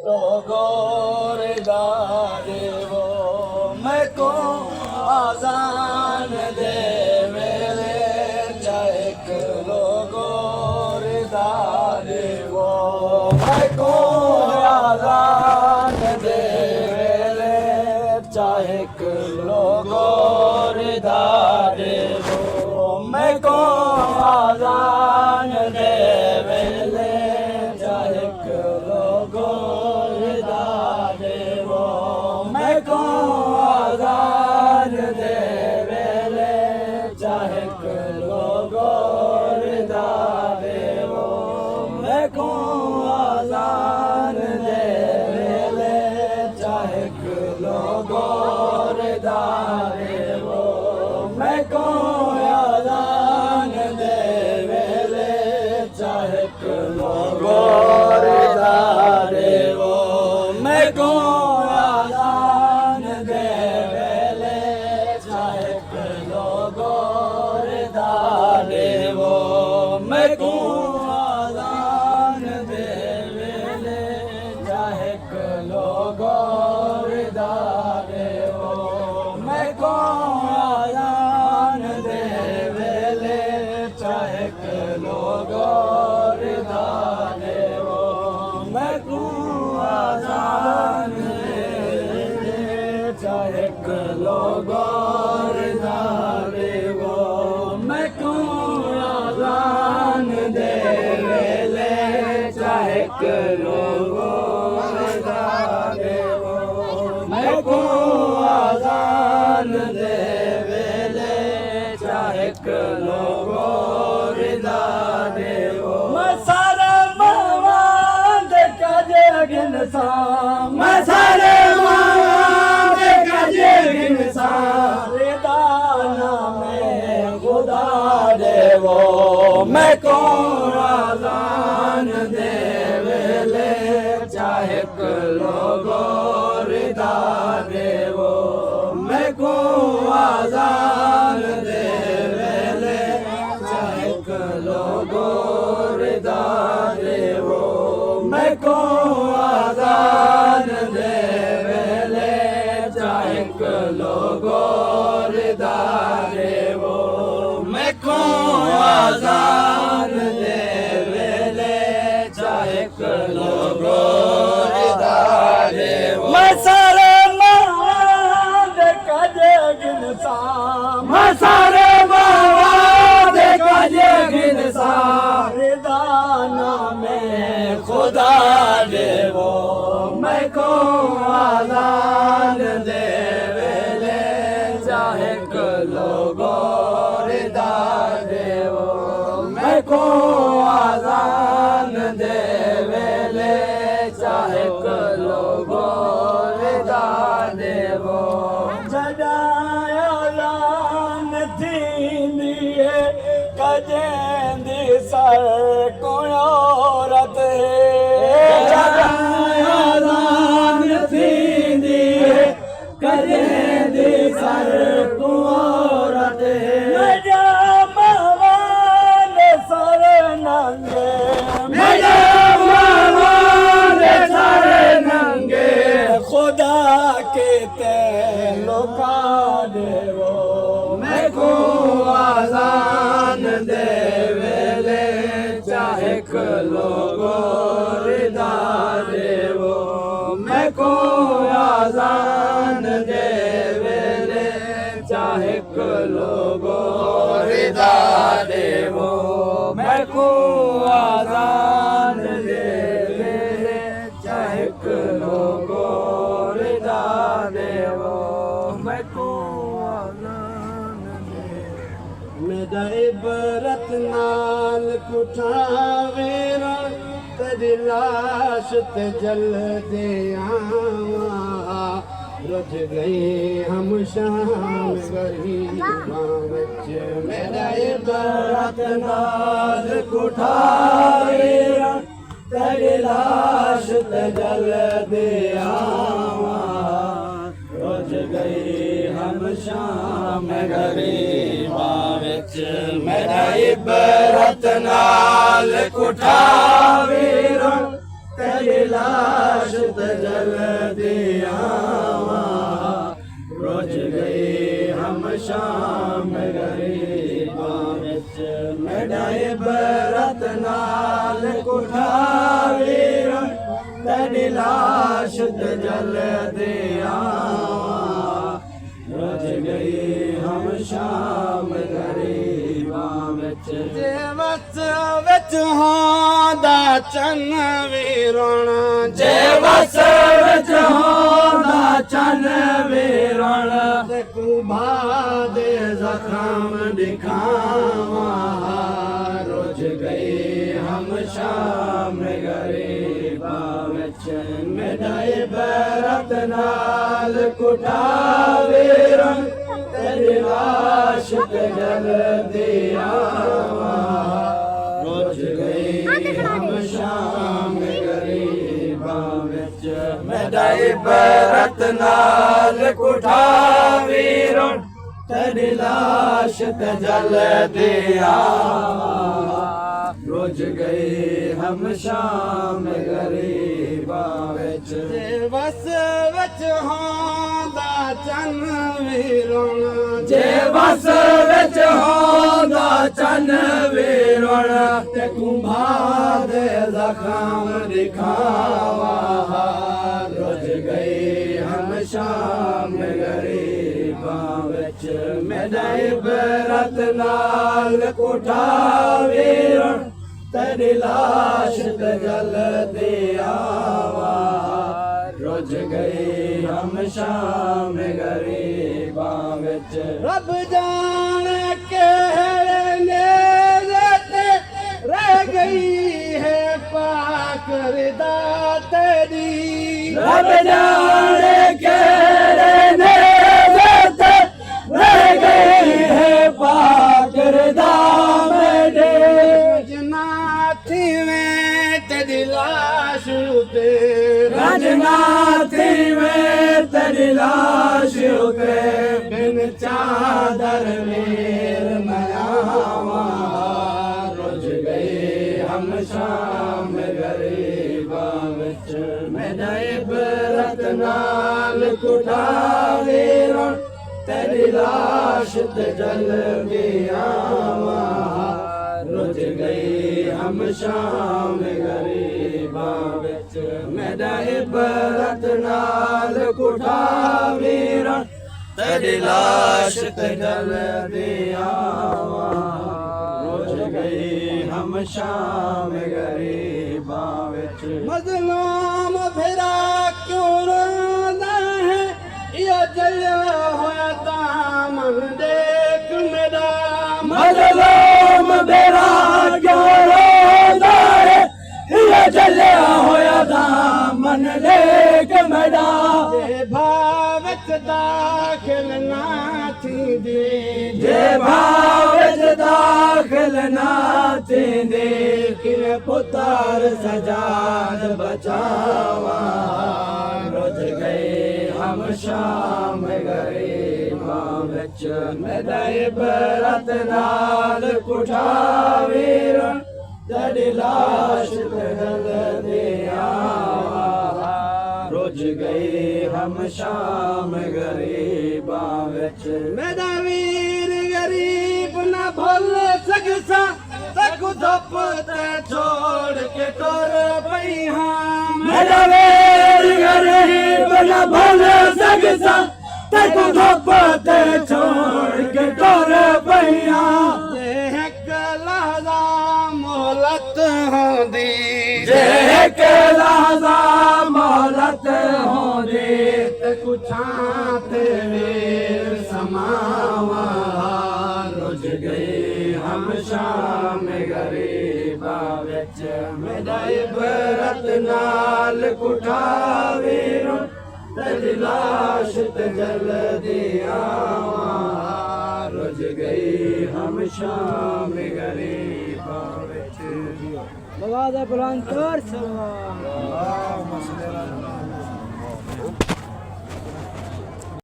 लोगों रे दारे वो मैं को आजान दे मेरे चाहेक लोगों रे दारे वो मैं को आजान दे मेरे चाहेक लोगों रे दारे वो मैं को आजान दे मेरे चाहेक लोगों रे दारे वो मैं को आजान दे मेरे चाहेक लोगों रे दारे वो मैं को आजान दे मेरे चाहेक लोगों रे दारे वो मैं को आजान दे मेरे चाहेक लोगों रे दारे वो मैं को आजान दे मेरे चाहेक लोगों रे दारे वो मैं को आजान दे मेरे चाहेक लोगों रे दारे वो मैं को आजान दे मेरे चाहेक लोगों रे दारे वो मैं को आजान दे मेरे चाहेक लोगों रे दारे वो मैं को आजान दे मेरे चाहेक लोगों रे दारे वो मैं को आजान दे मेरे चाहेक लोगों रे दारे वो मैं सारे मवाद का जगिन सा मैं सारे मवाद का जगिन सा रे दाना में खुदा दे वो मैं को आजान दे मेरे चाहेक लोगों रे दारे वो मैं को आजान दे मेरे चाहेक लोगों रे दारे वो मैं को आजान दे मेरे चाहेक लोगों रे दारे वो मैं को आजान दे मेरे चाहेक लोगों रे दारे वो मैं सारे मवाद का जगिन सा मैं सारे मवाद का जगिन सा रे दाना में खुदा दे वो मैं को आजान दे मेरे चाहेक लोगों रे दारे वो मैं को आजान दे मेरे चाहेक लोगों रे दारे वो जडाया लान थींदी कजेंदी सर को औरत जडाया लान थींदी कजेंदी सर को औरत मेरा मवान सर नंगे मेरा मवान सर नंगे खुदा के लोका दे वो मैं को आजान दे मेरे चाहेक लोगों रे दारे वो मैं को आजान दे मेरे चाहेक लोगों रे दारे वो मैं को आजान दे मेरे चाहेक लोगों रे दारे वो मैं को आजान दे मेरा इबरत नाल कुठावेरा तेरी लाश ते जल दे आवा रुझ गई हम शाम गरीबां विच मेरा इबरत नाल कुठावेरा तेरी लाश ते जल दे आवा रुझ गई हम शाम गरीबां विच मेरा इबरत नाल कुठावेरा तेरी लाश ते जल्दी आवा रोज गई हम शाम गरीबां विच मेरा इबरत नाल कुठावी तेरी लाश ते जल्दी आवा रोज गई हम शाम गरीबां विच जे वस विच होंदा चन वीरण जे वस विच होंदा चन वीरण ते कुभा दे जख्म दिखावा रोज गई हम शाम गरीबां विच मेरा इबरत नाल कुठावी तेरी लाश ते जल्दी आवा रोज गई हम शाम गरीबां विच मेरा इबरत नाल कुठावी तेरी लाश ते जल्दी आवा रोज गई हम शाम गरीबां विच जे वस विच होंदा चन वीरण जे वस विच होंदा चन वीरण ते कुंभा दे जख्म दिखावा रोज गई हम शाम गरीबां विच मेरा इबरत नाल कुठावी तेरी लाश ते जल्दी आवा रोज गई हम शाम गरीबां विच रब जाने केड़े नेज़े ते रह गई है पाक रिदा तेरी रब जाने केड़े नेज़े ते रह गई है पाक रिदा मेरे तेरी लाश उते राजनाथी में तेरी लाश उते बिन चादर मेर मयावा रोज गए हम शाम गरीबां विच मेरा इबरत नाल कुठावी तेरी लाश ते जल्दी आवा रोज गई हम शाम गरीबां विच मेरा इबरत नाल कुठावी तेरी लाश ते जल्दी आवा रोज गई हम शाम गरीबां विच मज़लूम फिरा क्यों रोंदा है या जलिया होया दामन देख मेरा मज़लूम फिरा क्यों रोंदा है या जलिया होया दामन देख मेरा जे भावच दाखिल ना थींदी जे भावच दाखिल ना थींदी किन पुतार सजाद बचावा रोज गए हम शाम गरीबां विच मेरा इबरत नाल कुठावी तेरी लाश ते जल्दी आवा रोज गए हम शाम गरीबां विच मेरा वीर गरीब न भूल सकसा सकु धप ते छोड़ के टुर पई हां मेरा वीर गरीब न भूल सकसा सकु धप ते छोड़ के टुर पई हां एक लहज़ा मोहलत होंदी जे एक लहज़ा मोहलत होंदी ते कुछां ते वीर समावा रोज गए हम शाम गरीबां विच मेरा इबरत नाल कुठावी तेरी लाश ते जल्दी आवा रोज गए हम शाम गरीबां विच लगा दे बुलंद कर सलाम